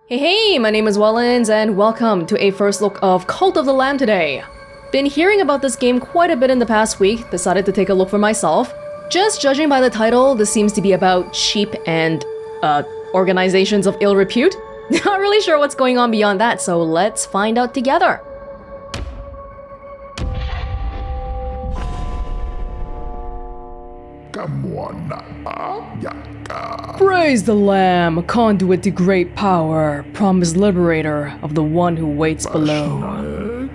Hey, my name is Welonz and welcome to a first look of Cult of the Lamb today. Been hearing about this game quite a bit in the past week, decided to take a look for myself. Just judging by the title, this seems to be about cheap and, organizations of ill repute. Not really sure what's going on beyond that, so let's find out together. Praise the Lamb, conduit to great power, promised liberator of the one who waits below.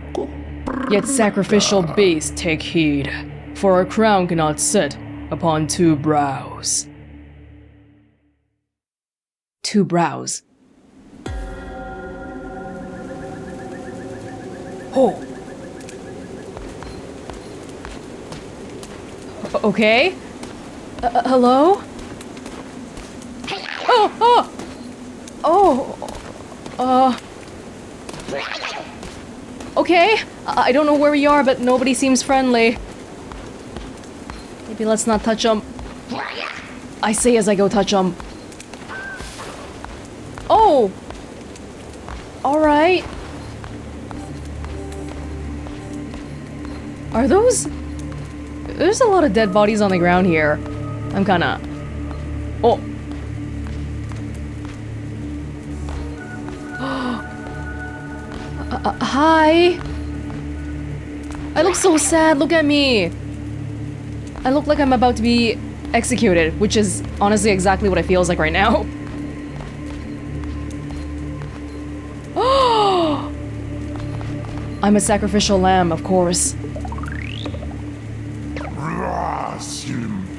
Yet sacrificial beasts take heed, for a crown cannot sit upon two brows. Two brows. Oh. Okay. Hello? Okay. I don't know where we are, but nobody seems friendly. Maybe let's not touch them. I say as I go touch them. Oh! Alright. Are those... There's a lot of dead bodies on the ground here. I'm kinda... Oh! Hi! I look so sad, look at me! I look like I'm about to be executed, which is honestly exactly what it feels like right now. I'm a sacrificial lamb, of course.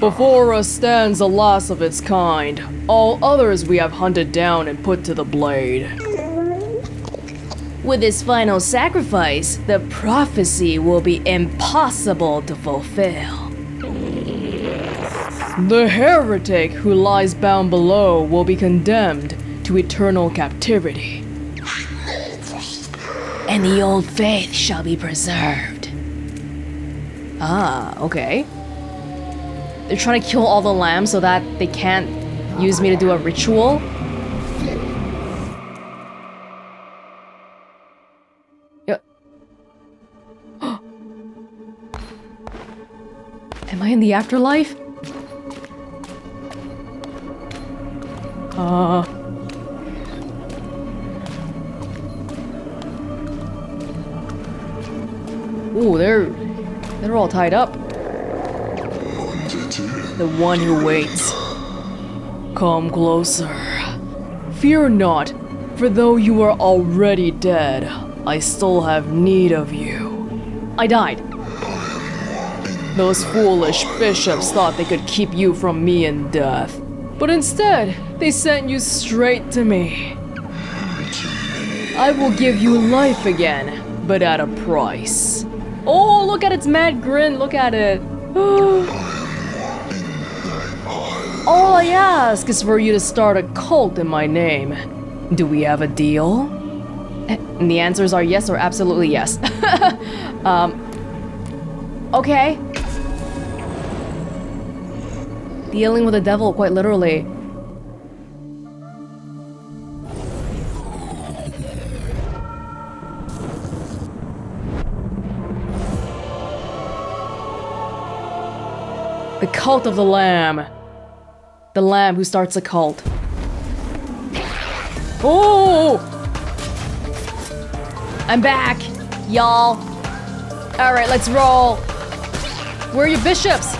Before us stands a loss of its kind. All others we have hunted down and put to the blade. With this final sacrifice, the prophecy will be impossible to fulfill. The heretic who lies bound below will be condemned to eternal captivity. And the old faith shall be preserved. Ah, okay. They're trying to kill all the lambs so that they can't use me to do a ritual. Yeah. Am I in the afterlife? Ooh, they're all tied up. The one who waits. Come closer. Fear not, for though you are already dead, I still have need of you. I died. Those foolish bishops thought they could keep you from me and death, but instead, they sent you straight to me. I will give you life again, but at a price. Oh, look at its mad grin, look at it. All I ask is for you to start a cult in my name. Do we have a deal? And the answers are yes or absolutely yes. Okay. Dealing with the devil, quite literally. The cult of the lamb. The lamb who starts a cult. Oh! I'm back, y'all. Alright, let's roll. Where are your bishops?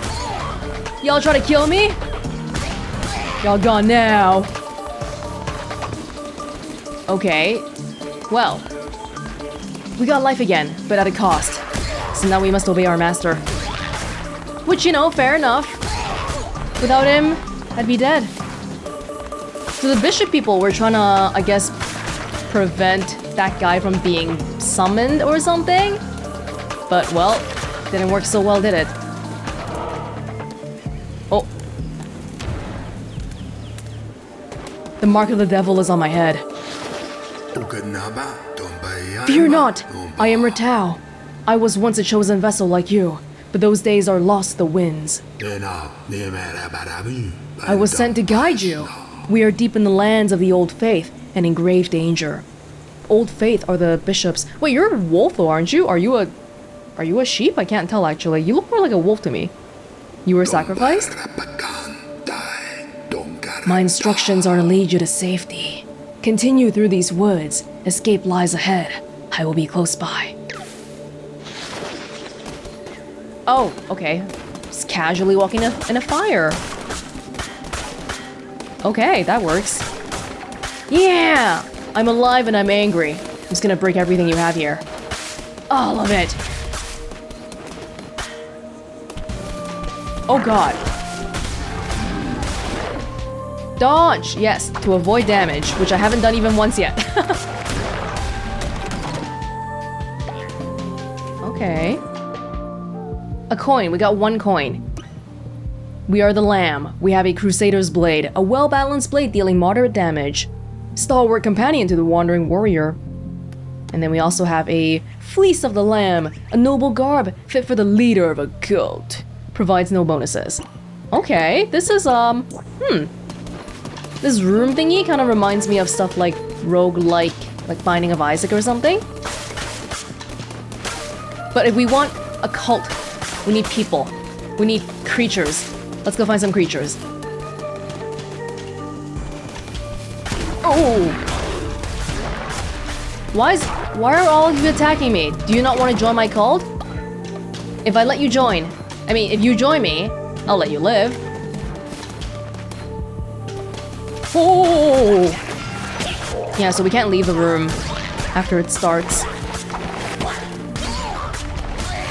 Y'all try to kill me? Y'all gone now. Okay. Well. We got life again, but at a cost. So now we must obey our master. Which, you know, fair enough. Without him, I'd be dead. So the bishop people were trying to, I guess, prevent that guy from being summoned or something? But, well, didn't work so well, did it? Oh. The mark of the devil is on my head. Fear not! I am Ratau. I was once a chosen vessel like you, but those days are lost the winds. I was sent to guide you. We are deep in the lands of the old faith, and in grave danger. Old Faith are the bishops. Wait, you're a wolf though, aren't you? Are you a sheep? I can't tell actually. You look more like a wolf to me. You were sacrificed? My instructions are to lead you to safety. Continue through these woods. Escape lies ahead. I will be close by. Oh, okay. Just casually walking in a fire. Okay, that works. Yeah! I'm alive and I'm angry. I'm just gonna break everything you have here. All of it. Oh god. Dodge! Yes, to avoid damage, which I haven't done even once yet. Okay. A coin. We got 1 coin. We are the lamb. We have a crusader's blade, a well-balanced blade dealing moderate damage. Stalwart companion to the wandering warrior. And then we also have a fleece of the lamb, a noble garb fit for the leader of a cult. Provides no bonuses. Okay, this is this room thingy kind of reminds me of stuff like roguelike, like Binding of Isaac or something. But if we want a cult, we need people. We need creatures. Let's go find some creatures. Oh! Why are all of you attacking me? Do you not want to join my cult? If I let you join, if you join me, I'll let you live. Oh! Yeah, so we can't leave the room after it starts.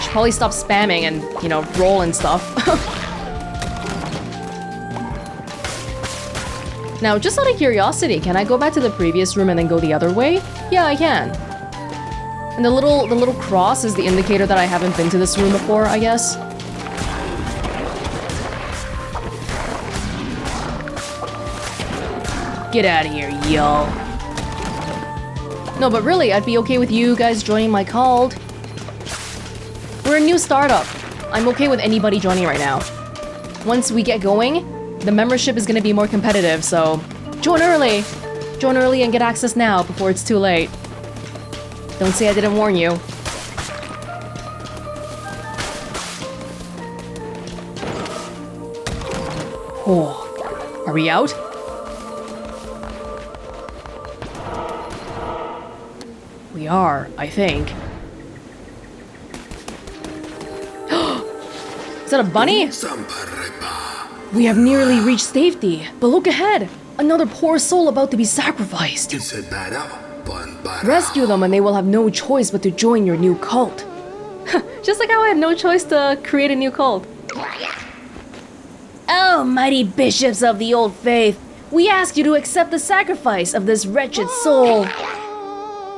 Should probably stop spamming and, roll and stuff. Now, just out of curiosity, can I go back to the previous room and then go the other way? Yeah, I can. And the little cross is the indicator that I haven't been to this room before, I guess. Get out of here, y'all. No, but really, I'd be okay with you guys joining my cult. We're a new startup. I'm okay with anybody joining right now. Once we get going, the membership is gonna be more competitive, so join early! Join early and get access now before it's too late. Don't say I didn't warn you. Oh, are we out? We are, I think. Is that a bunny? We have nearly reached safety, but look ahead! Another poor soul about to be sacrificed. Rescue them and they will have no choice but to join your new cult. Just like how I had no choice to create a new cult. Oh, mighty bishops of the old faith, we ask you to accept the sacrifice of this wretched soul.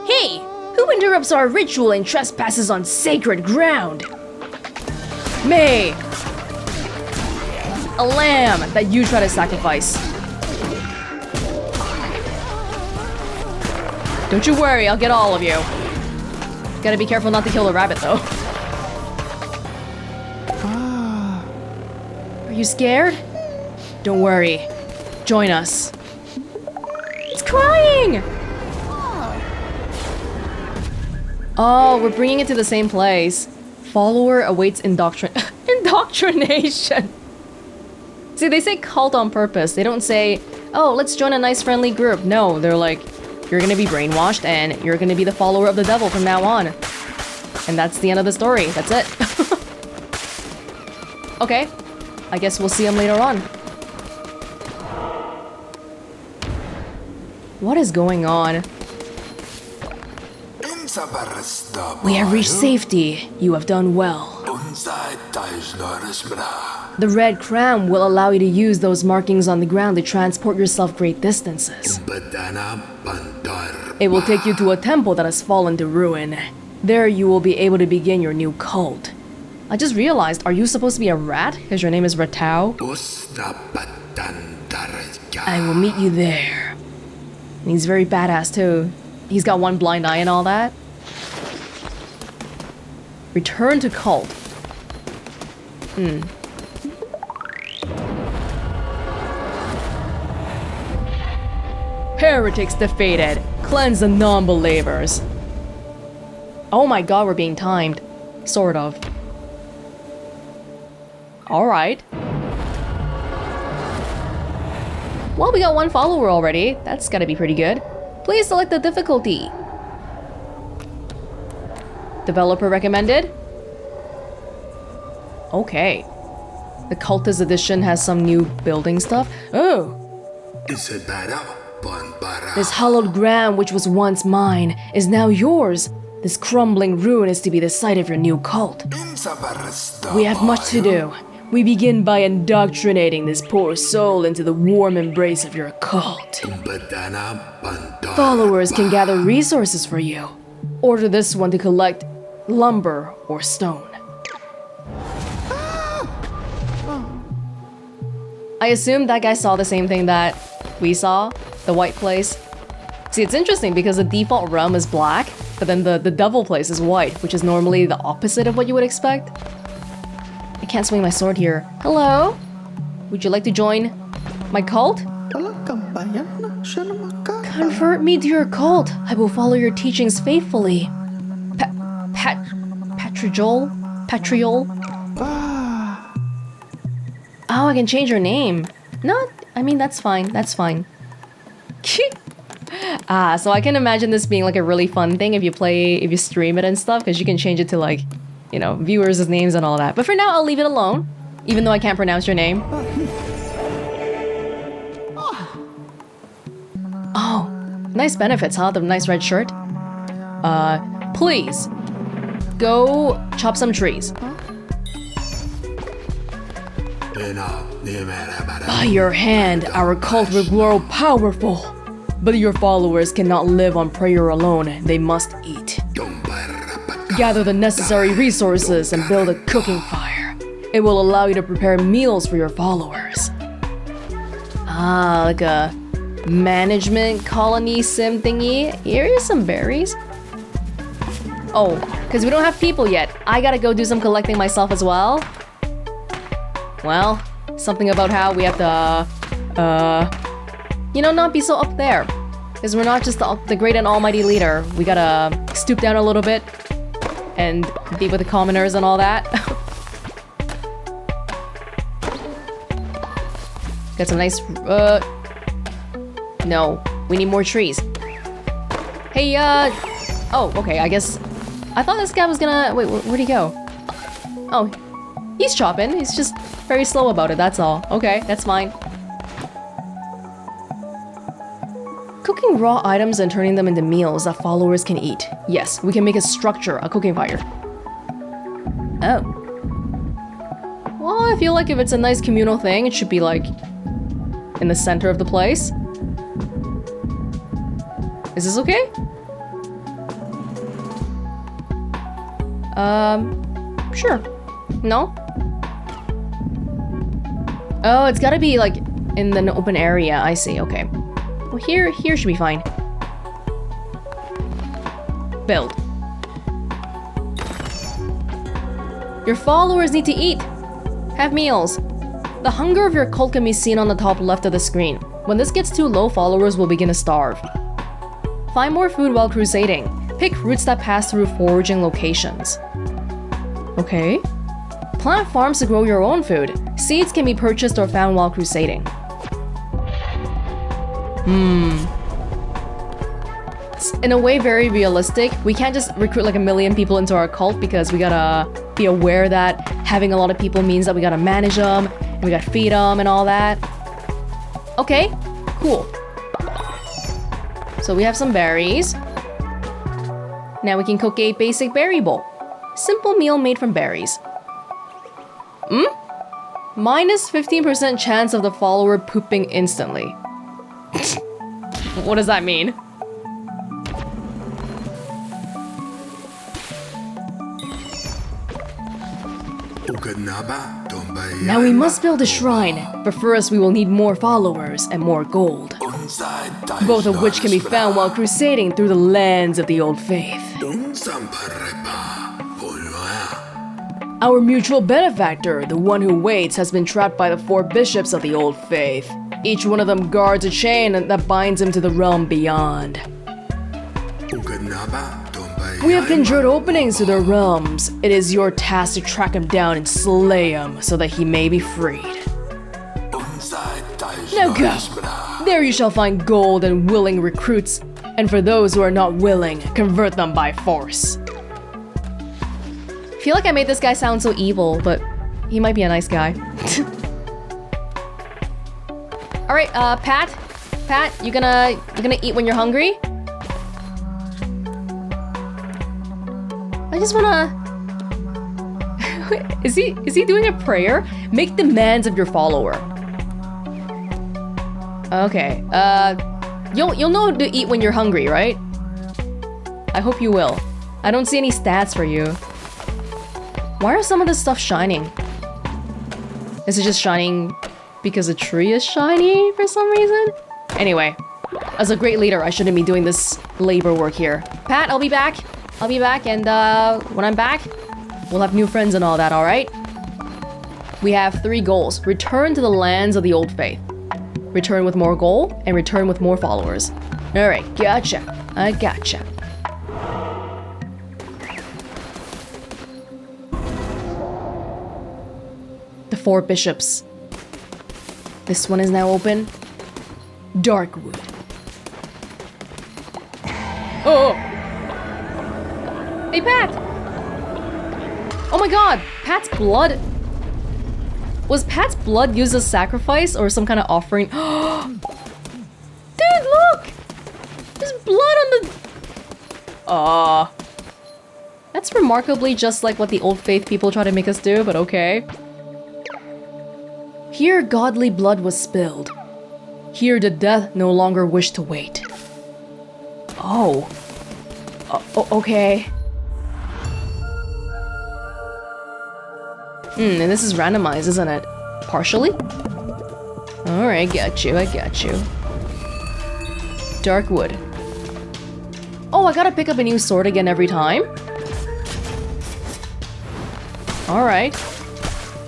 Hey, who interrupts our ritual and trespasses on sacred ground? Me! A lamb that you try to sacrifice. Don't you worry, I'll get all of you. Gotta be careful not to kill the rabbit, though. Are you scared? Don't worry. Join us. It's crying! Oh, we're bringing it to the same place. Follower awaits indoctrination. See, they say cult on purpose. They don't say, oh, let's join a nice friendly group. No, they're like, you're gonna be brainwashed and you're gonna be the follower of the devil from now on. And that's the end of the story. That's it. Okay. I guess we'll see him later on. What is going on? We have reached safety. You have done well. The red crown will allow you to use those markings on the ground to transport yourself great distances. It will take you to a temple that has fallen to ruin. There you will be able to begin your new cult. I just realized, are you supposed to be a rat? Because your name is Ratau? I will meet you there. And he's very badass too. He's got one blind eye and all that. Return to cult. Heretics defeated. Cleanse the non-believers. Oh my god, we're being timed. Sort of. Alright. Well, we got one follower already. That's gotta be pretty good. Please select the difficulty. Developer recommended? Okay. The Cultist edition has some new building stuff. Oh! This hallowed ground which was once mine is now yours. This crumbling ruin is to be the site of your new cult. We have much to do. We begin by indoctrinating this poor soul into the warm embrace of your cult. Followers can gather resources for you. Order this one to collect lumber or stone. I assume that guy saw the same thing that we saw, the white place. See, it's interesting because the default realm is black, but then the devil place is white, which is normally the opposite of what you would expect. I can't swing my sword here. Hello? Would you like to join my cult? Convert me to your cult. I will follow your teachings faithfully. Patriol? Oh, I can change your name. No, I mean, that's fine. That's fine. So I can imagine this being like a really fun thing if you stream it and stuff, because you can change it to like, you know, viewers' names and all that. But for now, I'll leave it alone, even though I can't pronounce your name. Oh, nice benefits, huh? The nice red shirt. Please, go chop some trees. By your hand, our cult will grow powerful. But your followers cannot live on prayer alone, they must eat. Gather the necessary resources and build a cooking fire. It will allow you to prepare meals for your followers. Ah, like a management colony sim thingy. Here is some berries. Oh, because we don't have people yet. I gotta go do some collecting myself as well. Well, something about how we have to, you know, not be so up there. Because we're not just the great and almighty leader. We gotta stoop down a little bit and be with the commoners and all that. Got some nice, no, we need more trees. Hey, oh, okay, I guess, I thought this guy was gonna, wait, where'd he go? Oh, he's chopping, he's just very slow about it, that's all. Okay, that's fine. Cooking raw items and turning them into meals that followers can eat. Yes, we can make a structure, a cooking fire. Oh. Well, I feel like if it's a nice communal thing, it should be like in the center of the place. Is this okay? Sure. No? Oh, it's gotta be like in the open area. I see, okay. Well, here should be fine. Build. Your followers need to eat. Have meals. The hunger of your cult can be seen on the top left of the screen. When this gets too low, followers will begin to starve. Find more food while crusading. Pick routes that pass through foraging locations. Okay. Plant farms to grow your own food. Seeds can be purchased or found while crusading. It's in a way very realistic. We can't just recruit like 1 million people into our cult because we gotta be aware that having a lot of people means that we gotta manage them and we gotta feed them and all that. Okay, cool. So we have some berries. Now we can cook a basic berry bowl. Simple meal made from berries. Minus 15% chance of the follower pooping instantly. What does that mean? Now we must build a shrine, but first we will need more followers and more gold. Both of which can be found while crusading through the lands of the old faith. Our mutual benefactor, the one who waits, has been trapped by the 4 bishops of the old faith. Each one of them guards a chain that binds him to the realm beyond. We have conjured openings to their realms. It is your task to track him down and slay him so that he may be freed. Now go! There you shall find gold and willing recruits, and for those who are not willing, convert them by force. I feel like I made this guy sound so evil, but he might be a nice guy. Alright, Pat? Pat, you gonna eat when you're hungry? I just wanna... Is he doing a prayer? Make demands of your follower. Okay, you'll know to eat when you're hungry, right? I hope you will. I don't see any stats for you. Why are some of this stuff shining? Is it just shining because the tree is shiny for some reason? Anyway, as a great leader, I shouldn't be doing this labor work here. Pat, I'll be back. I'll be back, and when I'm back, we'll have new friends and all that, alright? We have 3 goals. Return to the lands of the old faith. Return with more gold, and return with more followers. Alright, gotcha. I gotcha. The 4 bishops. This one is now open. Darkwood. Oh! Hey, Pat! Oh my god! Pat's blood... Was Pat's blood used as sacrifice or some kind of offering? Dude, look! There's blood on the... That's remarkably just like what the old faith people try to make us do, but okay. Here godly blood was spilled. Here the death no longer wished to wait. Oh. Okay. And this is randomized, isn't it? Partially? Alright, got you, I got you. Darkwood. Oh, I gotta pick up a new sword again every time? Alright.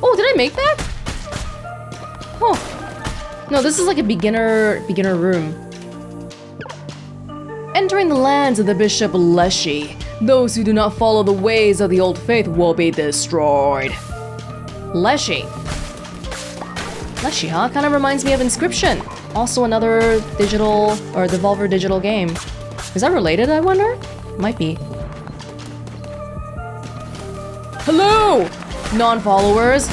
Oh, did I make that? Oh. No, this is like a beginner room. Entering the lands of the Bishop Leshy, those who do not follow the ways of the old faith will be destroyed. Leshy. Leshy, huh? Kind of reminds me of Inscription. Also another digital, or Devolver digital game. Is that related, I wonder? Might be. Hello, non-followers.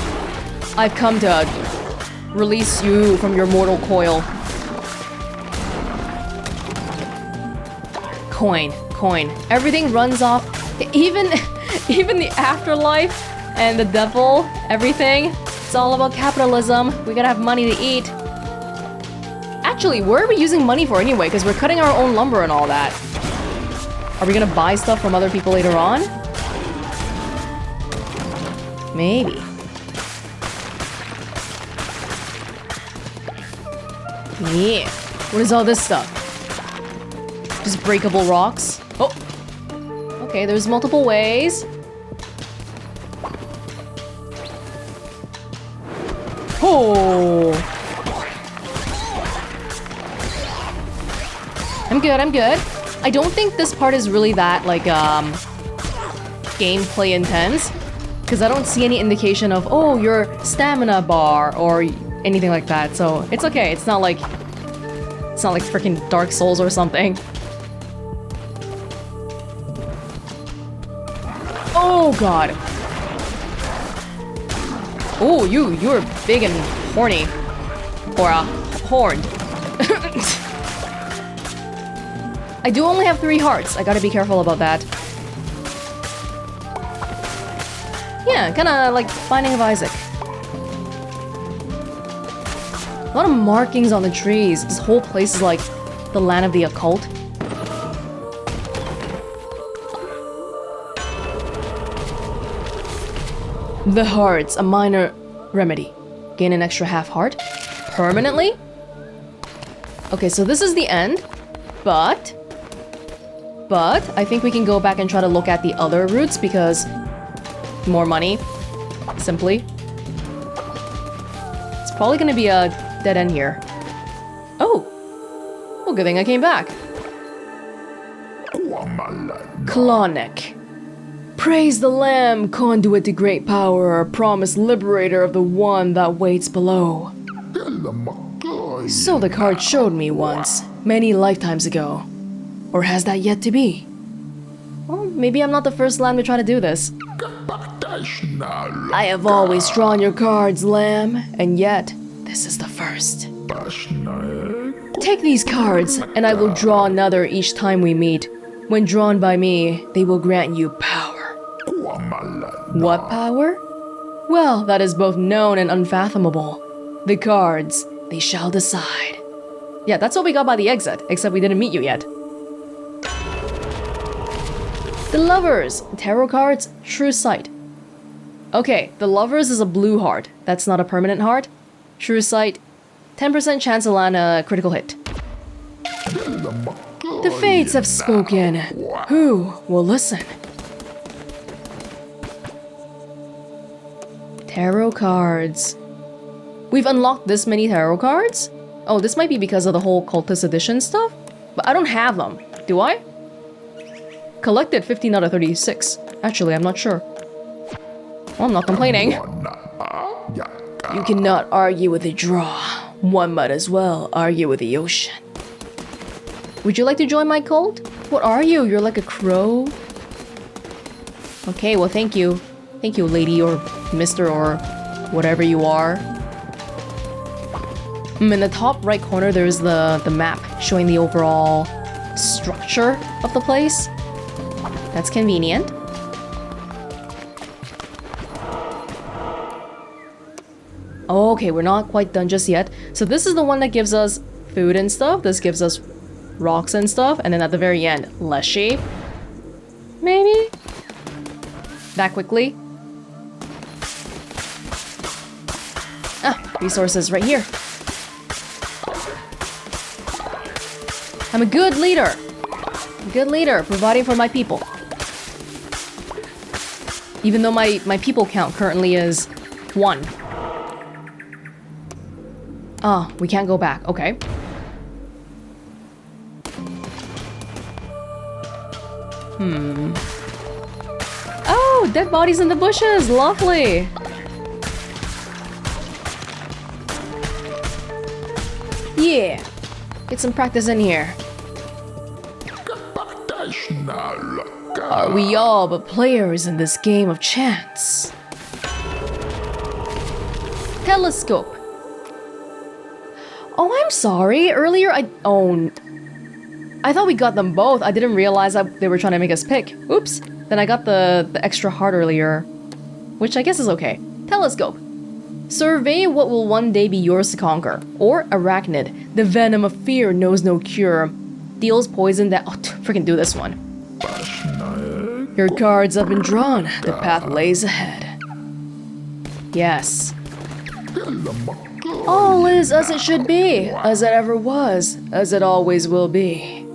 I've come to release you from your mortal coil. Coin. Everything runs off. Even the afterlife and the devil, everything. It's all about capitalism. We gotta have money to eat. Actually, where are we using money for anyway? Because we're cutting our own lumber and all that. Are we gonna buy stuff from other people later on? Maybe. Yeah. What is all this stuff? Just breakable rocks? Oh! Okay, there's multiple ways. Oh! I'm good. I don't think this part is really that, like, gameplay intense. Because I don't see any indication of, oh, your stamina bar or anything like that. So, it's okay. It's not like freaking Dark Souls or something. Oh, God. Oh, you're big and horny. Or, horned. I do only have 3 hearts. I gotta be careful about that. Yeah, kinda like Binding of Isaac. A lot of markings on the trees. This whole place is like the land of the occult. The hearts, a minor remedy. Gain an extra half heart. Permanently? Okay, so this is the end. But I think we can go back and try to look at the other routes because more money, simply. It's probably gonna be a dead end here. Oh! Well, good thing I came back. Clonic. Praise the Lamb, conduit to great power, promised liberator of the one that waits below. So the card showed me once, many lifetimes ago. Or has that yet to be? Well, maybe I'm not the first lamb to try to do this. I have always drawn your cards, Lamb, and yet, this is the first. Take these cards, and I will draw another each time we meet. When drawn by me, they will grant you power. What power? Well, that is both known and unfathomable. The cards, they shall decide. Yeah, that's what we got by the exit, except we didn't meet you yet. The Lovers, tarot cards, true sight. Okay, the Lovers is a blue heart. That's not a permanent heart. True sight, 10% chance to land a critical hit. The fates have spoken. Who will listen? Tarot cards. We've unlocked this many tarot cards? Oh, this might be because of the whole Cultist Edition stuff? But I don't have them, do I? Collected 15 out of 36. Actually, I'm not sure. Well, I'm not complaining. You cannot argue with the draw. One might as well argue with the ocean. Would you like to join my cult? What are you? You're like a crow? Okay, well, thank you. Thank you, lady or mister or whatever you are. In the top right corner, there's the map showing the overall structure of the place. That's convenient. Okay, we're not quite done just yet. So this is the one that gives us food and stuff. This gives us rocks and stuff. And then at the very end, less shape. Maybe? That quickly. Ah, resources right here. I'm a good leader. A good leader, providing for my people. Even though my people count currently is 1. Ah, we can't go back. Okay. Oh, dead bodies in the bushes. Lovely. Yeah. Get some practice in here. Are we all but players in this game of chance? Telescope. Oh, I'm sorry. Earlier I thought we got them both. I didn't realize that they were trying to make us pick. Oops. Then I got the extra heart earlier, which I guess is okay. Telescope. Survey what will one day be yours to conquer. Or Arachnid. The venom of fear knows no cure. Deals poison that... Oh, freaking do this one. Your cards have been drawn. The path lays ahead. Yes. All is as it should be. As it ever was. As it always will be.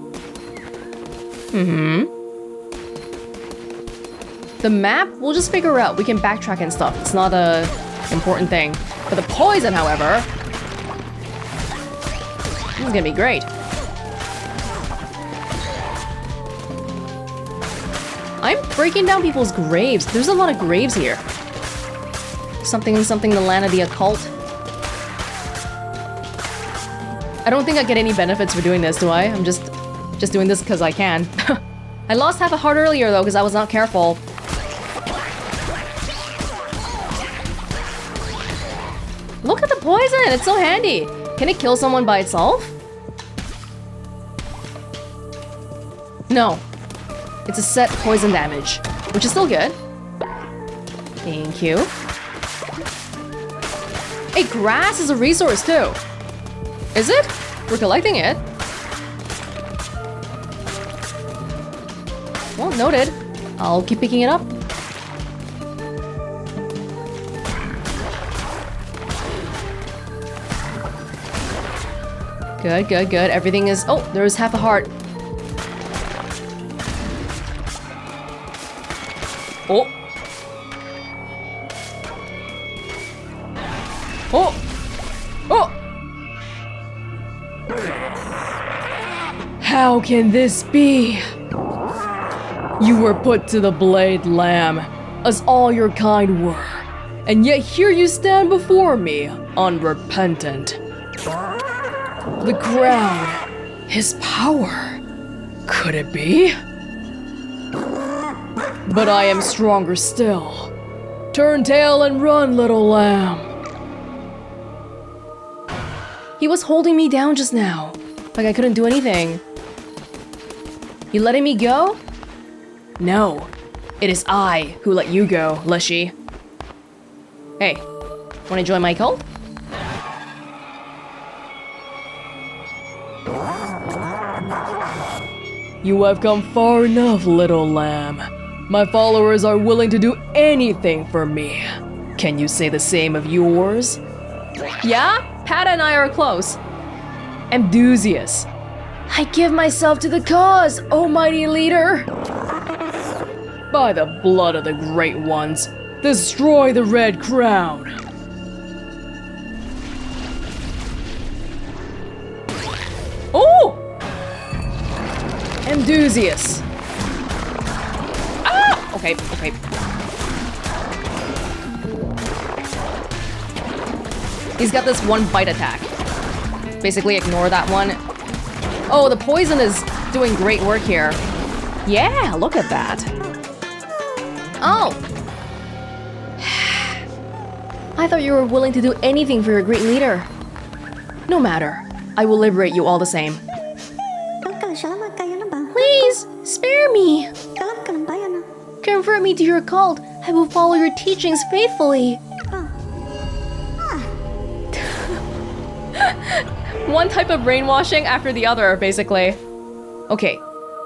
The map, we'll just figure out. We can backtrack and stuff. It's not a important thing. But the poison, however... This is gonna be great. I'm breaking down people's graves. There's a lot of graves here. Something the land of the occult. I don't think I get any benefits for doing this, do I? I'm just doing this because I can. I lost half a heart earlier though because I was not careful. Look at the poison! It's so handy! Can it kill someone by itself? No. It's a set poison damage, which is still good. Thank you. Hey, grass is a resource too. Is it? We're collecting it. Well, noted. I'll keep picking it up. Good, good, good. Everything is... Oh, there's half a heart. Oh. Oh. Oh. How can this be? You were put to the blade, lamb, as all your kind were, and yet here you stand before me, unrepentant. The crown, his power, could it be? But I am stronger still. Turn tail and run, little lamb. He was holding me down just now, like I couldn't do anything. You letting me go? No, it is I who let you go, Leshy. Hey, wanna join my cult? You have come far enough, little lamb. My followers are willing to do anything for me. Can you say the same of yours? Yeah, Pat and I are close. Enthusiast. I give myself to the cause, almighty leader. By the blood of the great ones, destroy the red crown. Oh! Enthusiast. Ah! Okay. He's got this one bite attack. Basically ignore that one. Oh, the poison is doing great work here. Yeah, look at that. Oh. I thought you were willing to do anything for your great leader. No matter. I will liberate you all the same. Please, spare me. Convert me to your cult. I will follow your teachings faithfully. One type of brainwashing after the other, basically. Okay,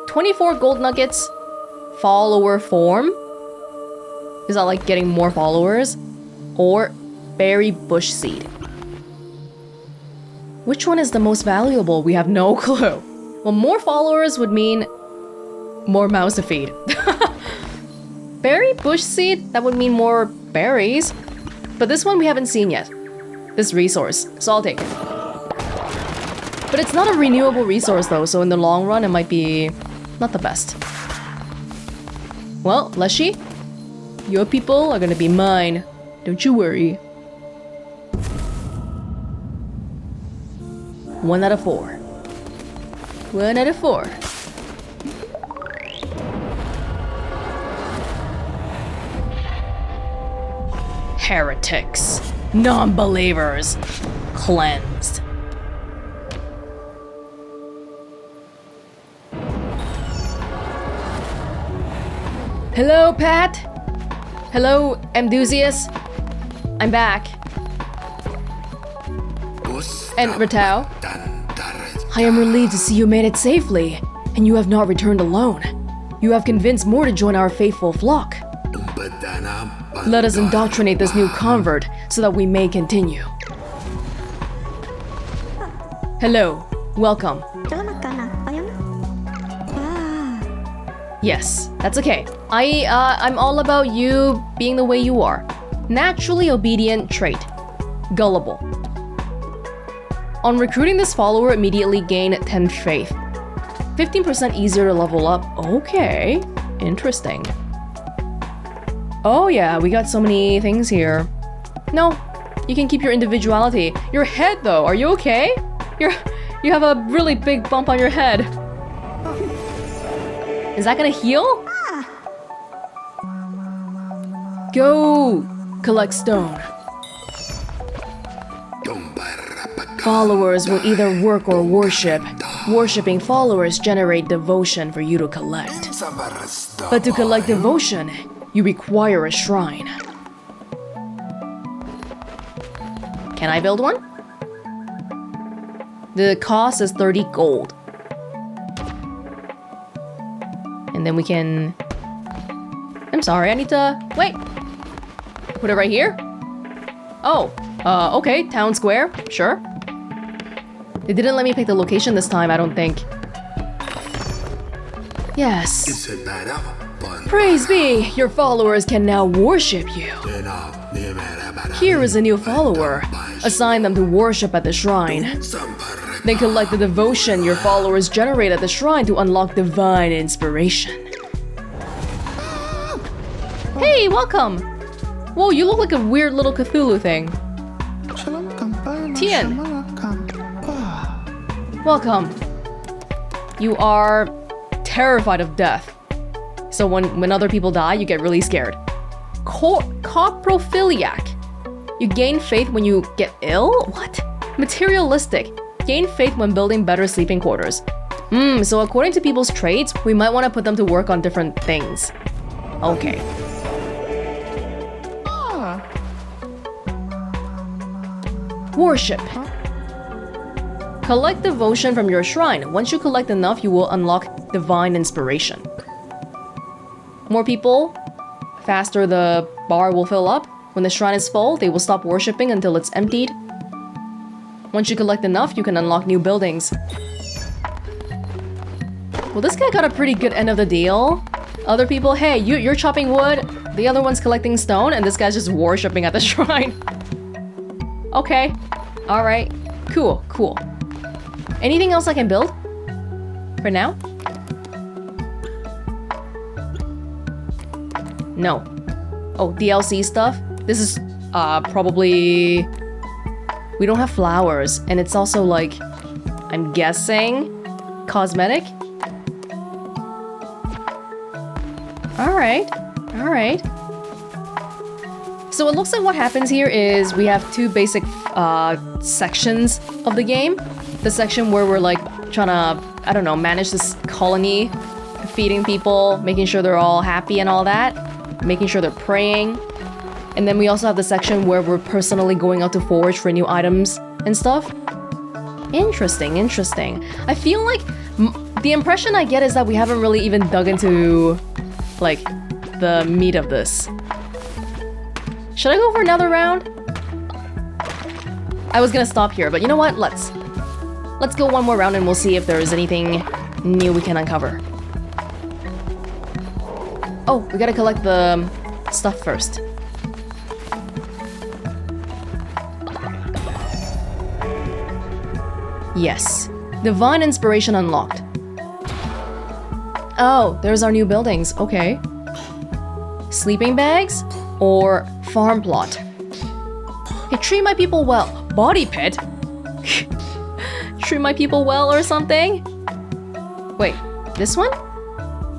24 gold nuggets. Follower form? Is that like getting more followers? Or berry bush seed? Which one is the most valuable? We have no clue. Well, more followers would mean more mouths to feed. Berry bush seed? That would mean more berries. But this one we haven't seen yet. This resource, so I'll take it. But it's not a renewable resource though, so in the long run it might be not the best. Well, Leshy, your people are gonna be mine. Don't you worry. 1 out of 4. 1 out of 4. Heretics. Non-believers. Cleansed. Hello, Pat? Hello, enthusiast? I'm back. And Ratau? I am relieved to see you made it safely, and you have not returned alone. You have convinced more to join our faithful flock. Let us indoctrinate this new convert so that we may continue. Hello, welcome. Yes, that's okay. I'm all about you being the way you are. Naturally obedient trait. Gullible. On recruiting this follower, immediately gain 10 faith. 15% easier to level up. Okay, interesting. Oh yeah, we got so many things here. No, you can keep your individuality. Your head though, are you okay? You have a really big bump on your head. Is that gonna heal? Go! Collect stone. Followers will either work or worship. Worshipping followers generate devotion for you to collect. But to collect devotion, you require a shrine. Can I build one? The cost is 30 gold. And then we can... I'm sorry, I need to... Wait! Put it right here? Oh, okay, town square, sure. They didn't let me pick the location this time, I don't think. Yes. Praise be, your followers can now worship you. Here is a new follower. Assign them to worship at the shrine. Then collect the devotion your followers generate at the shrine to unlock divine inspiration. Hey, welcome! Whoa, you look like a weird little Cthulhu thing. Tien! Welcome. You are terrified of death. So when other people die, you get really scared. Coprophiliac. You gain faith when you get ill? What? Materialistic. Gain faith when building better sleeping quarters. So according to people's traits, we might want to put them to work on different things. Okay. Worship. Collect devotion from your shrine. Once you collect enough, you will unlock divine inspiration. More people, faster the bar will fill up. When the shrine is full, they will stop worshipping until it's emptied. Once you collect enough, you can unlock new buildings. Well, this guy got a pretty good end of the deal. Other people, hey, you're chopping wood, the other one's collecting stone, and this guy's just worshipping at the shrine. Okay. Alright. Cool, cool. Anything else I can build? For now? No. Oh, DLC stuff? This is, probably... We don't have flowers, and it's also like... I'm guessing... cosmetic? Alright. Alright. So it looks like what happens here is we have two basic sections of the game. The section where we're like trying to, I don't know, manage this colony, feeding people, making sure they're all happy and all that, making sure they're praying. And then we also have the section where we're personally going out to forage for new items and stuff. Interesting, interesting. I feel like the impression I get is that we haven't really even dug into like the meat of this. Should I go for another round? I was gonna stop here, but you know what? Let's go one more round and we'll see if there's anything new we can uncover. Oh, we gotta collect the stuff first. Yes. Divine inspiration unlocked. Oh, there's our new buildings. Okay. Sleeping bags? Or farm plot. Hey, treat my people well. Body pit? Treat my people well or something? Wait, this one?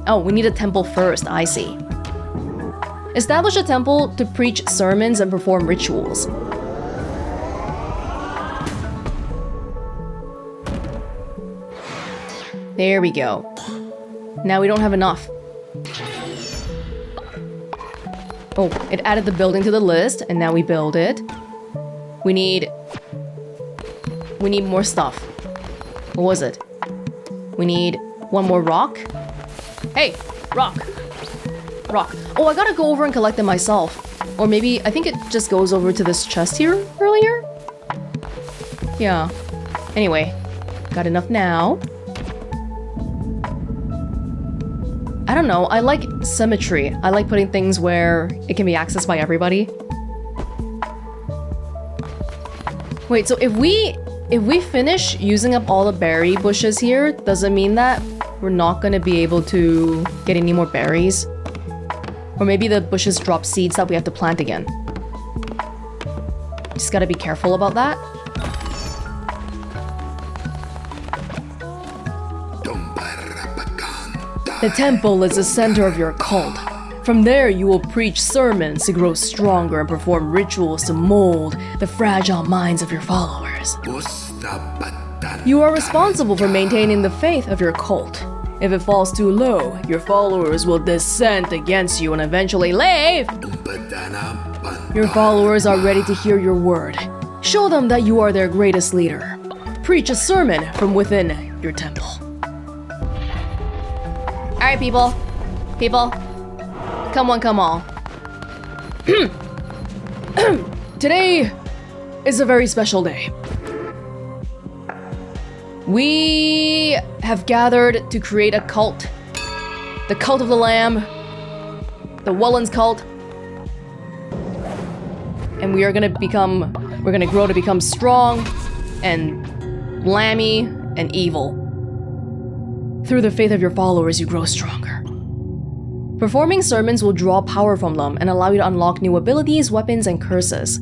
Oh, we need a temple first, I see. Establish a temple to preach sermons and perform rituals. There we go. Now we don't have enough. Oh, it added the building to the list, and now we build it. We need more stuff. What was it? We need one more rock. Hey, rock. Rock. Oh, I gotta go over and collect them myself. Or maybe, I think it just goes over to this chest here earlier? Yeah. Anyway, got enough now. I don't know, I like symmetry. I like putting things where it can be accessed by everybody. Wait, so if we finish using up all the berry bushes here, does it mean that we're not gonna be able to get any more berries? Or maybe the bushes drop seeds that we have to plant again. Just gotta be careful about that. The temple is the center of your cult. From there, you will preach sermons to grow stronger and perform rituals to mold the fragile minds of your followers. You are responsible for maintaining the faith of your cult. If it falls too low, your followers will dissent against you and eventually leave. Your followers are ready to hear your word. Show them that you are their greatest leader. Preach a sermon from within your temple. Alright, people. People. Come on, come on. Today is a very special day. We have gathered to create a cult. The cult of the Lamb. The Welonz cult. And we're gonna grow to become strong and blammy, and evil. Through the faith of your followers, you grow stronger. Performing sermons will draw power from them and allow you to unlock new abilities, weapons, and curses.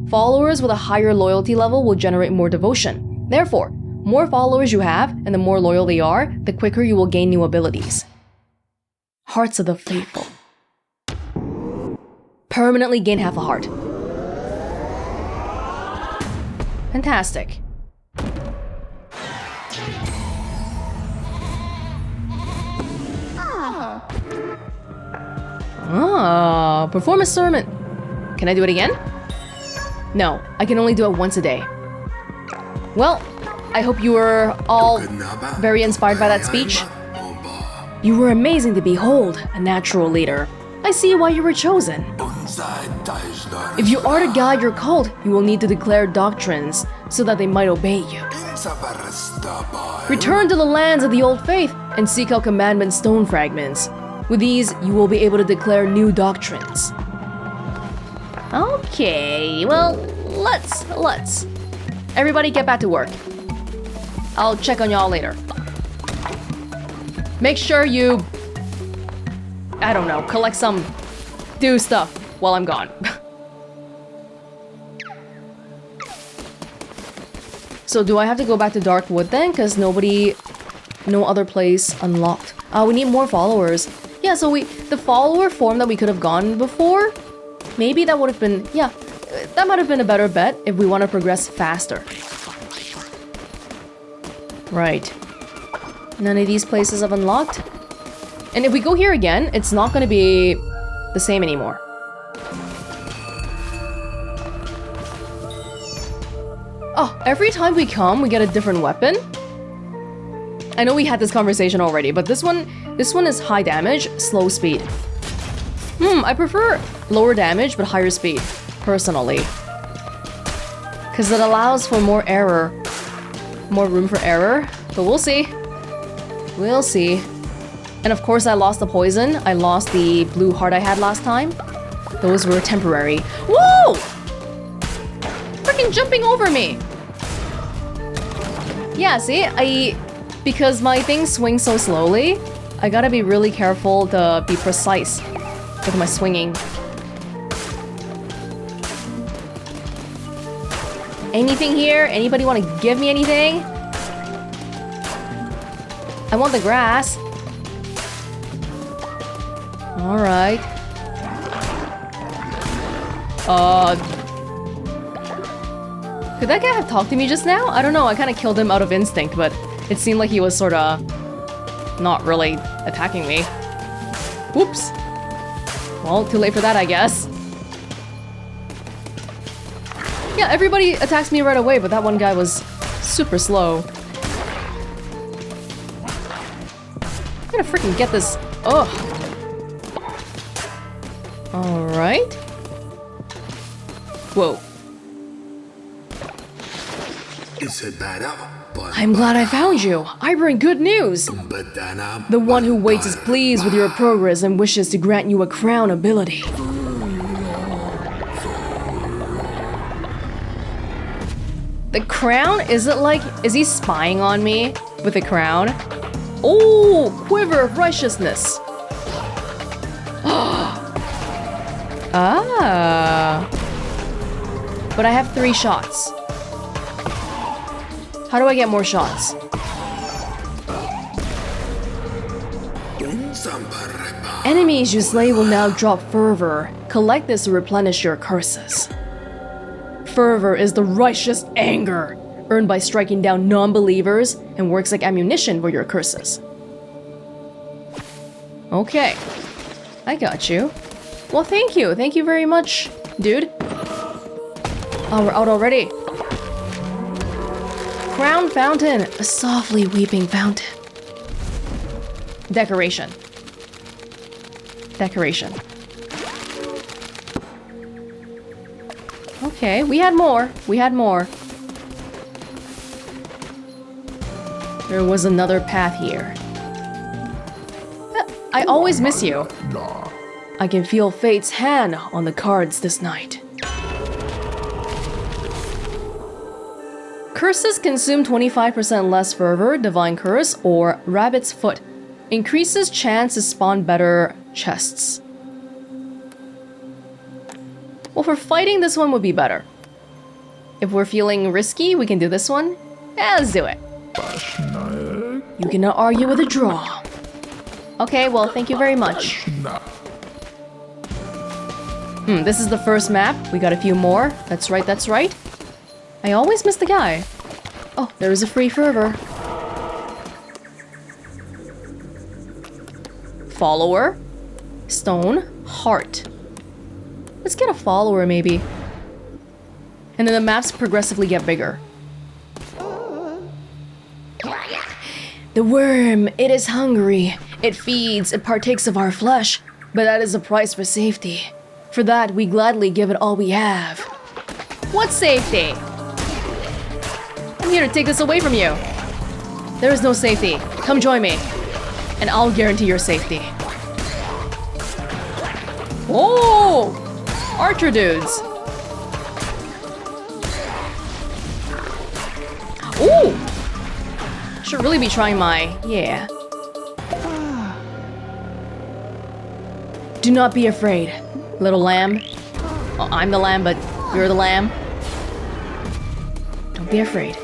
Followers with a higher loyalty level will generate more devotion. Therefore, more followers you have, and the more loyal they are, the quicker you will gain new abilities. Hearts of the Faithful. Permanently gain half a heart. Fantastic. Perform a sermon. Can I do it again? No, I can only do it once a day. Well, I hope you were all very inspired by that speech. You were amazing to behold, a natural leader. I see why you were chosen. If you are to guide your cult, you will need to declare doctrines so that they might obey you. Return to the lands of the old faith and seek out commandment stone fragments. With these, you will be able to declare new doctrines. Okay, well, let's. Everybody get back to work. I'll check on y'all later. Make sure you, I don't know, collect some, do stuff while I'm gone. So do I have to go back to Darkwood then? Because no other place unlocked. We need more followers. Yeah, so the follower form that we could have gone before, maybe that would have been, yeah, that might have been a better bet if we want to progress faster. Right. None of these places have unlocked. And if we go here again, it's not going to be the same anymore. Oh, every time we come, we get a different weapon. I know we had this conversation already, but this one is high damage, slow speed. I prefer lower damage but higher speed, personally. Because it allows for more error. More room for error, but we'll see. We'll see. And of course I lost the poison. I lost the blue heart I had last time. Those were temporary. Whoa! Freaking jumping over me! Yeah, see? Because my things swing so slowly, I gotta be really careful to be precise with my swinging. Anything here? Anybody want to give me anything? I want the grass. Alright. Could that guy have talked to me just now? I don't know, I kind of killed him out of instinct, but it seemed like he was sort of not really attacking me. Whoops. Well, too late for that, I guess. Yeah, everybody attacks me right away, but that one guy was super slow. I'm gonna freaking get this. Ugh. Alright. Whoa. I'm glad I found you. I bring good news. The one who waits is pleased with your progress and wishes to grant you a crown ability. The crown? Is he spying on me with the crown? Oh, quiver of righteousness. Ah. But I have 3 shots. How do I get more shots? Enemies you slay will now drop fervor. Collect this to replenish your curses. Fervor is the righteous anger earned by striking down non-believers and works like ammunition for your curses. Okay. I got you. Well, thank you. Thank you very much, dude. Oh, we're out already. Crown fountain. A softly weeping fountain. Decoration. Decoration. Okay, we had more. We had more. There was another path here. I always miss you. I can feel fate's hand on the cards this night. Curses consume 25% less fervor, divine curse, or rabbit's foot. Increases chance to spawn better chests. Well, for fighting, this one would be better. If we're feeling risky, we can do this one. Yeah, let's do it. You cannot argue with a draw. Okay, well, thank you very much. This is the first map. We got a few more. That's right, that's right. I always miss the guy. Oh, there is a free fervor. Follower. Stone. Heart. Let's get a follower, maybe. And then the maps progressively get bigger. The worm, it is hungry. It feeds, it partakes of our flesh. But that is the price for safety. For that, we gladly give it all we have. What safety? I'm here to take this away from you. There is no safety. Come join me. And I'll guarantee your safety. Oh! Archer dudes. Ooh! Should really be trying my... yeah. Do not be afraid, little lamb. Well, I'm the lamb, but you're the lamb. Don't be afraid.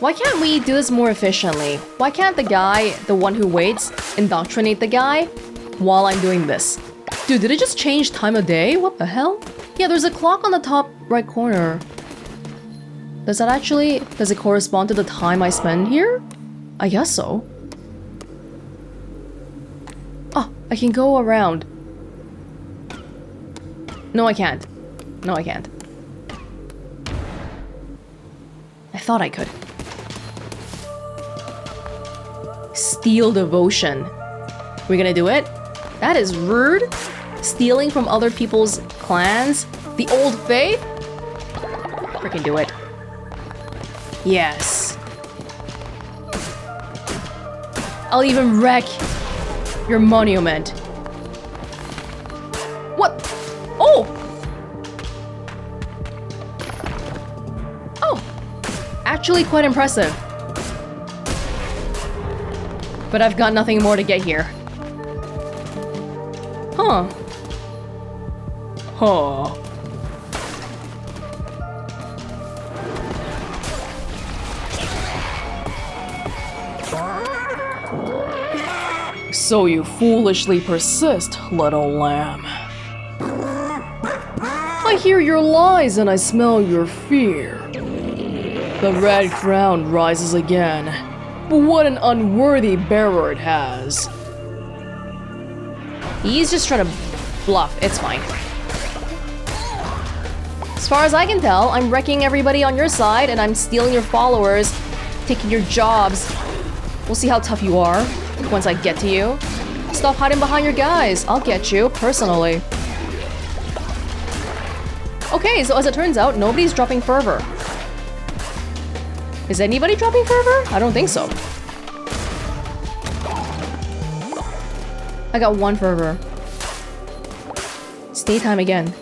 Why can't we do this more efficiently? Why can't the guy, the one who waits, indoctrinate the guy while I'm doing this? Dude, did it just change time of day? What the hell? Yeah, there's a clock on the top right corner. Does it correspond to the time I spend here? I guess so. Oh, I can go around. No, I can't. No, I can't. I thought I could. Steal devotion. We're gonna do it? That is rude. Stealing from other people's clans? The old faith? Freaking do it. Yes. I'll even wreck your monument. What? Oh! Oh! Actually quite impressive. But I've got nothing more to get here. Huh. Huh. So you foolishly persist, little lamb. I hear your lies and I smell your fear. The red crown rises again, but what an unworthy bearer it has. He's just trying to bluff, it's fine. As far as I can tell, I'm wrecking everybody on your side and I'm stealing your followers, taking your jobs. We'll see how tough you are once I get to you. Stop hiding behind your guys. I'll get you, personally. Okay, so as it turns out, nobody's dropping fervor. Is anybody dropping fervor? I don't think so. I got one fervor. It's daytime again.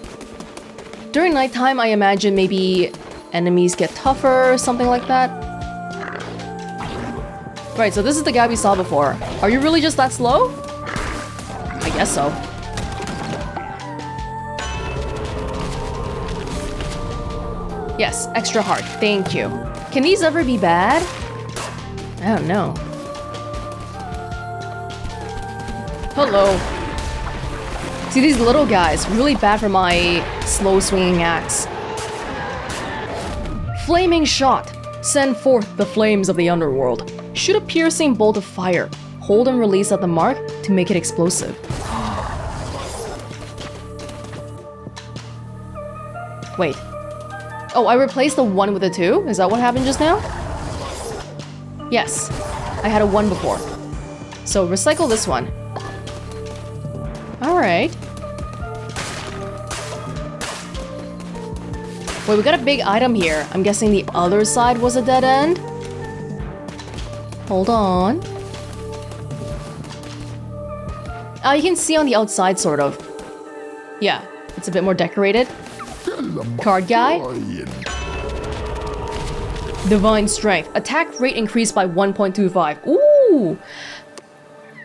During nighttime, I imagine maybe enemies get tougher, something like that. Right, so this is the guy we saw before. Are you really just that slow? I guess so. Yes, extra hard. Thank you. Can these ever be bad? I don't know. Hello. See, these little guys, really bad for my slow swinging axe. Flaming shot. Send forth the flames of the underworld. Shoot a piercing bolt of fire. Hold and release at the mark to make it explosive. Wait. Oh, I replaced the 1 with a 2? Is that what happened just now? Yes. I had a 1 before. So recycle this one. Alright. Wait, we got a big item here. I'm guessing the other side was a dead end? Hold on. You can see on the outside, sort of. Yeah, it's a bit more decorated. Card guy. Divine Strength. Attack rate increased by 1.25. Ooh!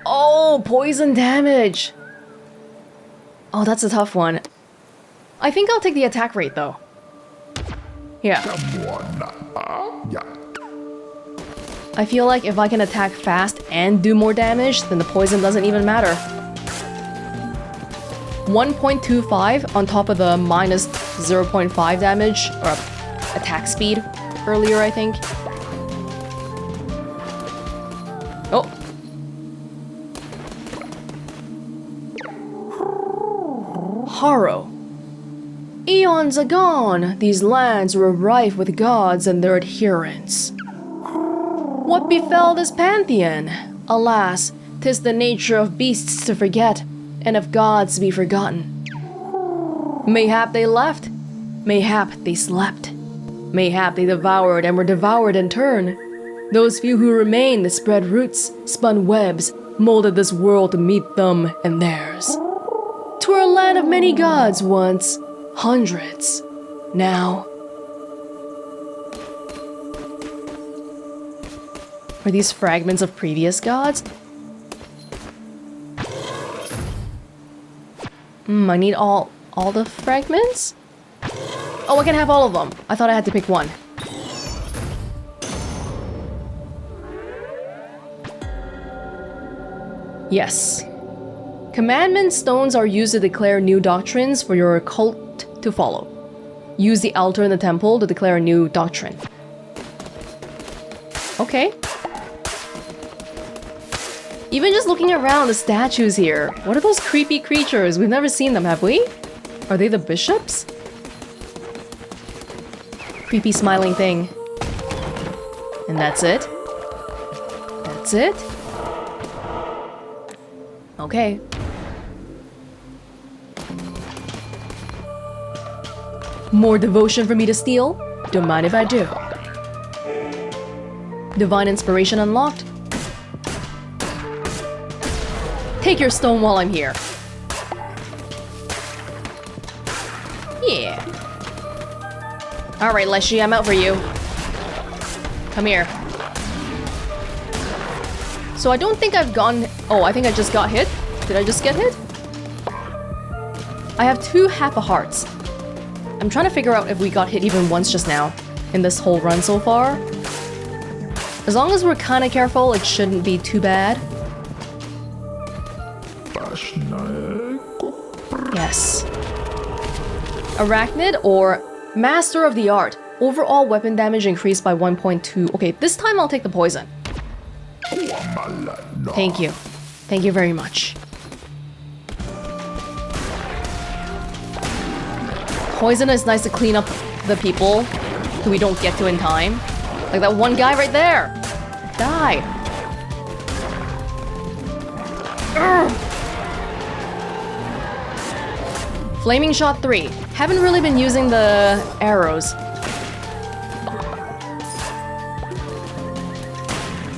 Oh, poison damage! Oh, that's a tough one. I think I'll take the attack rate, though. Yeah. I feel like if I can attack fast and do more damage, then the poison doesn't even matter. 1.25 on top of the minus 0.5 damage, or attack speed earlier, I think. Oh. Harrow. Eons agone, these lands were rife with gods and their adherents. What befell this pantheon? Alas, 'tis the nature of beasts to forget, and of gods to be forgotten. Mayhap they left, mayhap they slept, mayhap they devoured and were devoured in turn. Those few who remained spread roots, spun webs, molded this world to meet them and theirs. 'Twere a land of many gods once, hundreds, now. Are these fragments of previous gods? I need all the fragments? Oh, I can have all of them. I thought I had to pick one. Yes. Commandment stones are used to declare new doctrines for your cult to follow. Use the altar in the temple to declare a new doctrine. Okay. Even just looking around the statues here, what are those creepy creatures? We've never seen them, have we? Are they the bishops? Creepy smiling thing. And that's it? That's it? Okay. More devotion for me to steal? Don't mind if I do. Divine inspiration unlocked. Take your stone while I'm here. Yeah. Alright, Leshy, I'm out for you. Come here. So I don't think I've gone... Oh, I think I just got hit. Did I just get hit? I have 2 half a hearts. I'm trying to figure out if we got hit even once just now in this whole run so far. As long as we're kind of careful, it shouldn't be too bad. Yes. Arachnid or Master of the Art. Overall weapon damage increased by 1.2. Okay, this time I'll take the poison. Thank you. Thank you very much. Poison is nice to clean up the people who we don't get to in time. Like that one guy right there. Die. Urgh. Flaming Shot 3. Haven't really been using the arrows.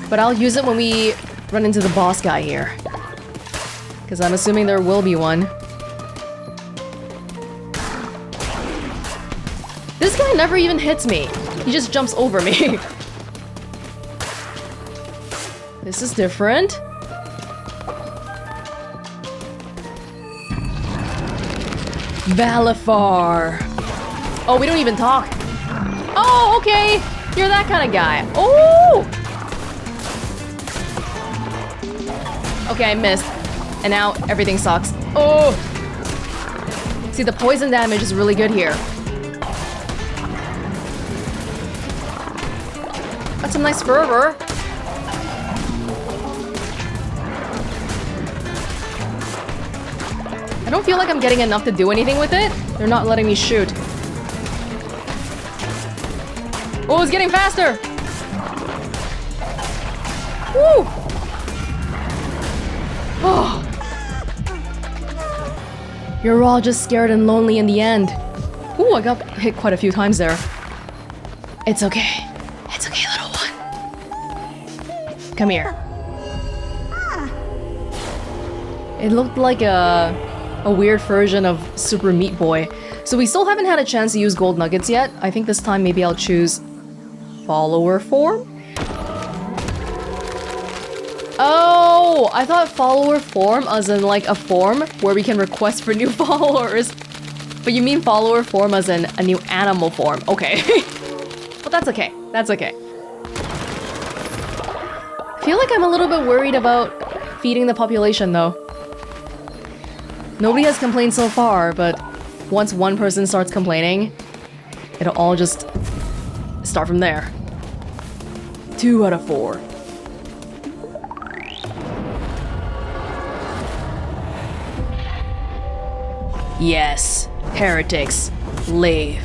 But I'll use it when we run into the boss guy here. Because I'm assuming there will be one. This guy never even hits me. He just jumps over me. This is different. Valifar. Oh, we don't even talk. Oh, okay. You're that kind of guy. Oh! Okay, I missed. And now everything sucks. Oh! See, the poison damage is really good here. Got some nice fervor. I don't feel like I'm getting enough to do anything with it. They're not letting me shoot. Oh, it's getting faster! Woo! Oh. You're all just scared and lonely in the end. Ooh, I got hit quite a few times there. It's okay. It's okay, little one. Come here. It looked like a weird version of Super Meat Boy. So we still haven't had a chance to use gold nuggets yet. I think this time maybe I'll choose Follower form? Oh, I thought follower form as in like a form where we can request for new followers. But you mean follower form as in a new animal form. Okay. But that's okay. That's okay. I feel like I'm a little bit worried about feeding the population though. Nobody has complained so far, but once one person starts complaining, it'll all just start from there. 2 out of 4. Yes, heretics, leave.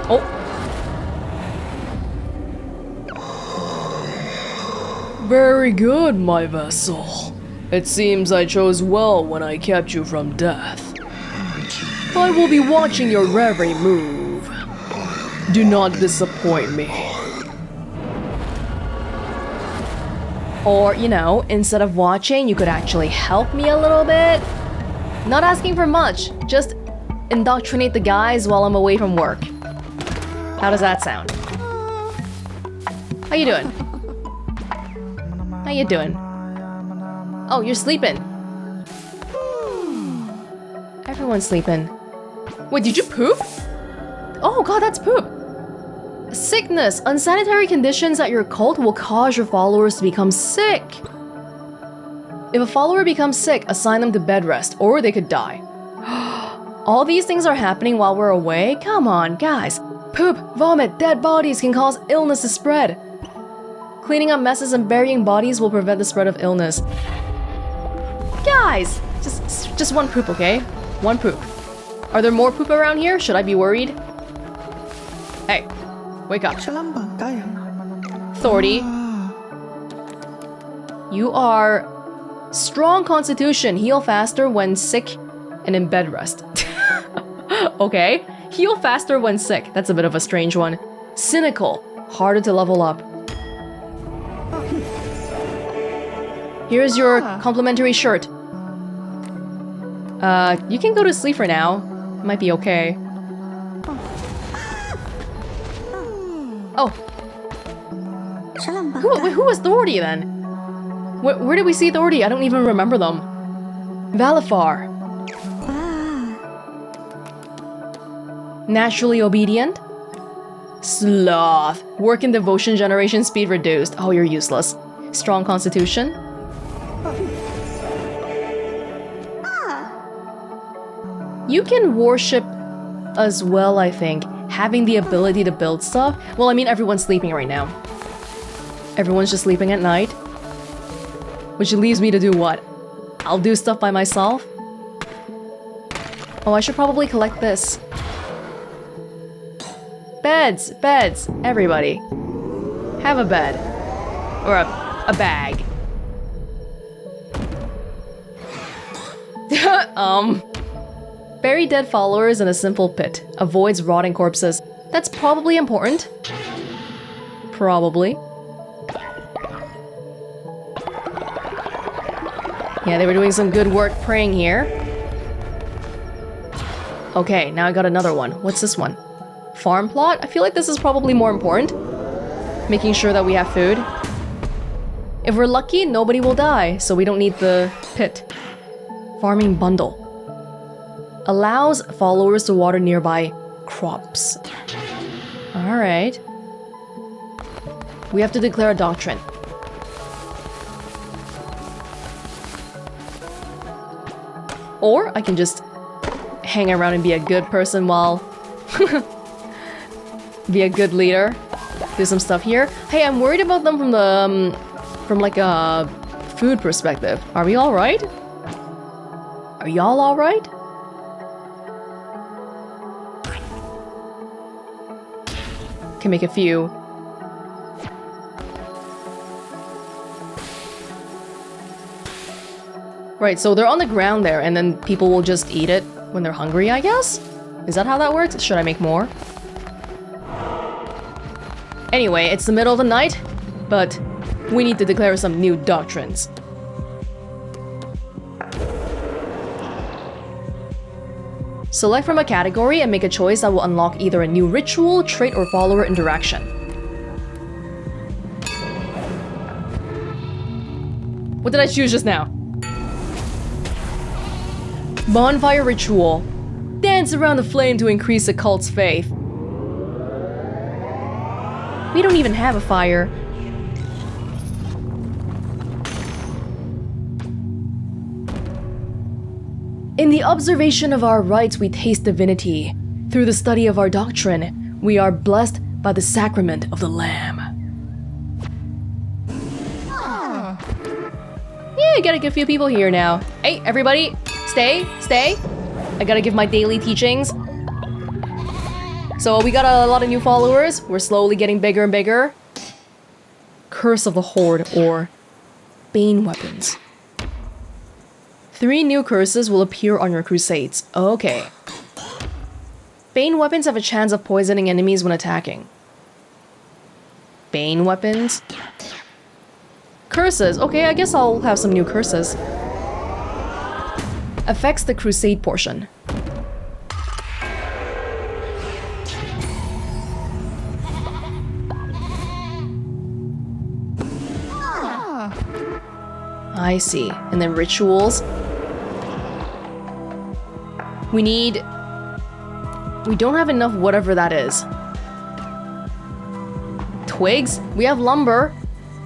Oh. Very good, my vessel. It seems I chose well when I kept you from death. I will be watching your every move. Do not disappoint me. Or, you know, instead of watching, you could actually help me a little bit. Not asking for much, just indoctrinate the guys while I'm away from work. How does that sound? How you doing? How you doing? Oh, you're sleeping. Everyone's sleeping. Wait, did you poop? Oh god, that's poop. Sickness. Unsanitary conditions at your cult will cause your followers to become sick. If a follower becomes sick, assign them to bed rest, or they could die. All these things are happening while we're away? Come on, guys. Poop, vomit, dead bodies can cause illness to spread. Cleaning up messes and burying bodies will prevent the spread of illness. Guys! Just one poop, okay? One poop. Are there more poop around here? Should I be worried? Hey, wake up. Thordy. You are strong constitution. Heal faster when sick and in bed rest. Okay. Heal faster when sick. That's a bit of a strange one. Cynical. Harder to level up. Here's your complimentary shirt. You can go to sleep for now. Might be okay. Oh. Who was Thordy then? Where did we see Thordy? I don't even remember them. Valifar. Naturally obedient. Sloth. Work in devotion generation speed reduced. Oh, you're useless. Strong constitution. You can worship as well, I think. Having the ability to build stuff. Well, I mean, everyone's sleeping right now. Everyone's just sleeping at night. Which leaves me to do what? I'll do stuff by myself? Oh, I should probably collect this. Beds! Beds! Everybody. Have a bed. Or a bag. Bury dead followers in a simple pit. Avoids rotting corpses. That's probably important. Probably. Yeah, they were doing some good work praying here. Okay, now I got another one. What's this one? Farm plot? I feel like this is probably more important. Making sure that we have food. If we're lucky, nobody will die, so we don't need the pit. Farming bundle. Allows followers to water nearby crops. Alright. We have to declare a doctrine. Or I can just hang around and be a good person while... be a good leader. Do some stuff here. Hey, I'm worried about them from the... from like a food perspective. Are we alright? Are y'all alright? Can make a few. Right, so they're on the ground there, and then people will just eat it when they're hungry, I guess? Is that how that works? Should I make more? Anyway, it's the middle of the night, but we need to declare some new doctrines. Select from a category and make a choice that will unlock either a new ritual, trait, or follower interaction. What did I choose just now? Bonfire ritual. Dance around the flame to increase the cult's faith. We don't even have a fire. In the observation of our rites, we taste divinity. Through the study of our doctrine, we are blessed by the sacrament of the Lamb. Yeah, I gotta get a few people here now. Hey, everybody, stay. I gotta give my daily teachings. So we got a lot of new followers. We're slowly getting bigger and bigger. Curse of the Horde, or Bane weapons. 3 new curses will appear on your crusades. Okay. Bane weapons have a chance of poisoning enemies when attacking. Bane weapons? Curses. Okay, I guess I'll have some new curses. Affects the crusade portion. I see. And then rituals. We don't have enough whatever that is. Twigs? We have lumber,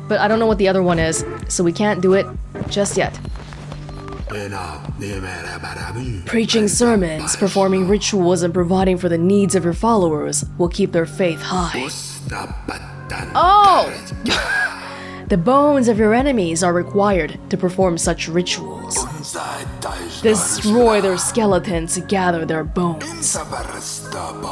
but I don't know what the other one is, so we can't do it just yet. Preaching sermons, performing rituals, and providing for the needs of your followers will keep their faith high. Oh! The bones of your enemies are required to perform such rituals. Destroy their skeletons to gather their bones.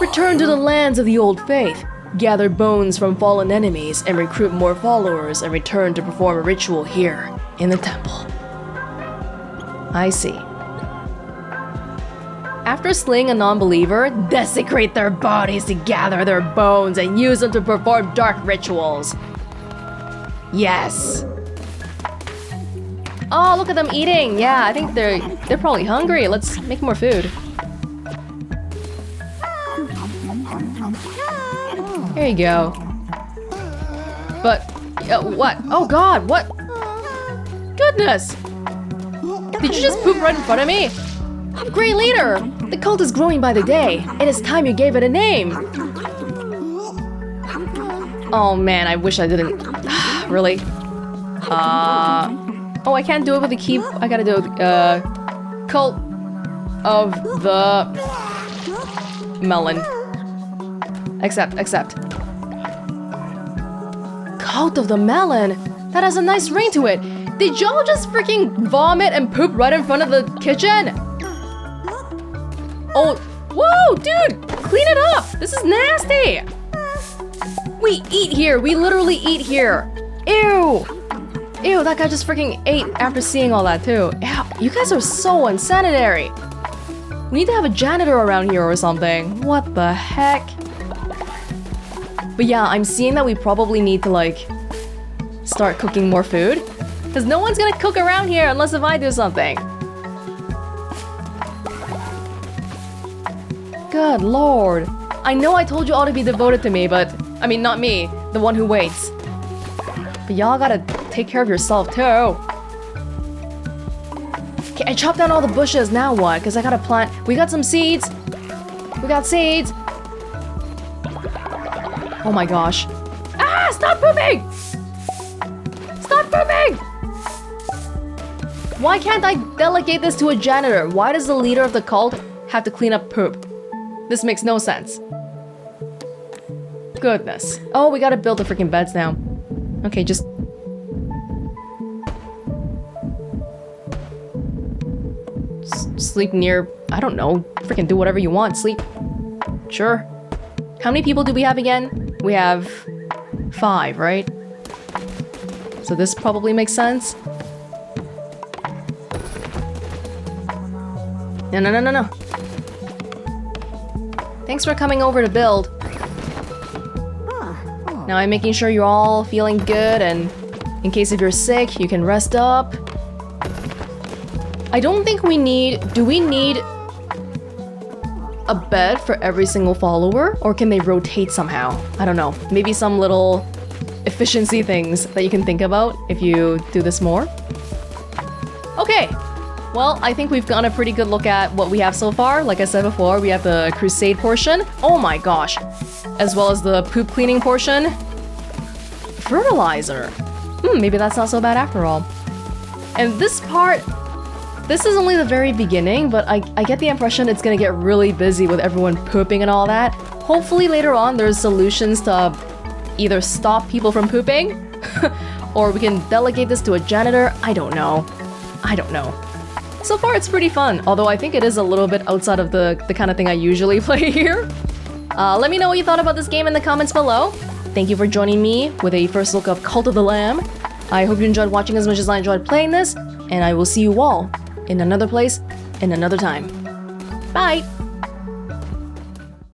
Return to the lands of the old faith. Gather bones from fallen enemies and recruit more followers and return to perform a ritual here in the temple. I see. After slaying a non-believer, desecrate their bodies to gather their bones and use them to perform dark rituals. Yes. Oh, look at them eating. Yeah, I think they're probably hungry. Let's make more food. There you go. But what? Oh God, what? Goodness! Did you just poop right in front of me? Great leader! The cult is growing by the day. It is time you gave it a name. Oh man, I wish I didn't. Really? Oh, I can't do it with the key. I gotta do it. Cult of the melon. Accept. Cult of the melon? That has a nice ring to it. Did y'all just freaking vomit and poop right in front of the kitchen? Oh, whoa, dude! Clean it up! This is nasty! We eat here. We literally eat here. Ew! Ew, that guy just freaking ate after seeing all that too. Ew, you guys are so unsanitary. We need to have a janitor around here or something. What the heck? But yeah, I'm seeing that we probably need to like start cooking more food. Because no one's gonna cook around here unless if I do something. Good lord. I know I told you all to be devoted to me, but I mean not me, the one who waits. But y'all gotta take care of yourself too. Okay, I chopped down all the bushes, now what? Because I gotta plant. We got some seeds. We got seeds. Oh my gosh. Ah, stop pooping! Stop pooping! Why can't I delegate this to a janitor? Why does the leader of the cult have to clean up poop? This makes no sense. Goodness. Oh, we gotta build the freaking beds now. Okay, just... sleep near... I don't know. Freaking do whatever you want. Sleep. Sure. How many people do we have again? We have 5, right? So this probably makes sense. No. Thanks for coming over to build. Now I'm making sure you're all feeling good, and in case if you're sick, you can rest up. I don't think we need... Do we need... a bed for every single follower, or can they rotate somehow? I don't know. Maybe some little efficiency things that you can think about if you do this more. Okay, well, I think we've gotten a pretty good look at what we have so far. Like I said before, we have the crusade portion. Oh my gosh. As well as the poop cleaning portion. Fertilizer. Maybe that's not so bad after all. And this part, this is only the very beginning, but I get the impression it's gonna get really busy with everyone pooping and all that. Hopefully later on there's solutions to either stop people from pooping, or we can delegate this to a janitor. I don't know. So far it's pretty fun, although I think it is a little bit outside of the kind of thing I usually play here. Let me know what you thought about this game in the comments below. Thank you for joining me with a first look of Cult of the Lamb. I hope you enjoyed watching as much as I enjoyed playing this, and I will see you all in another place, in another time. Bye!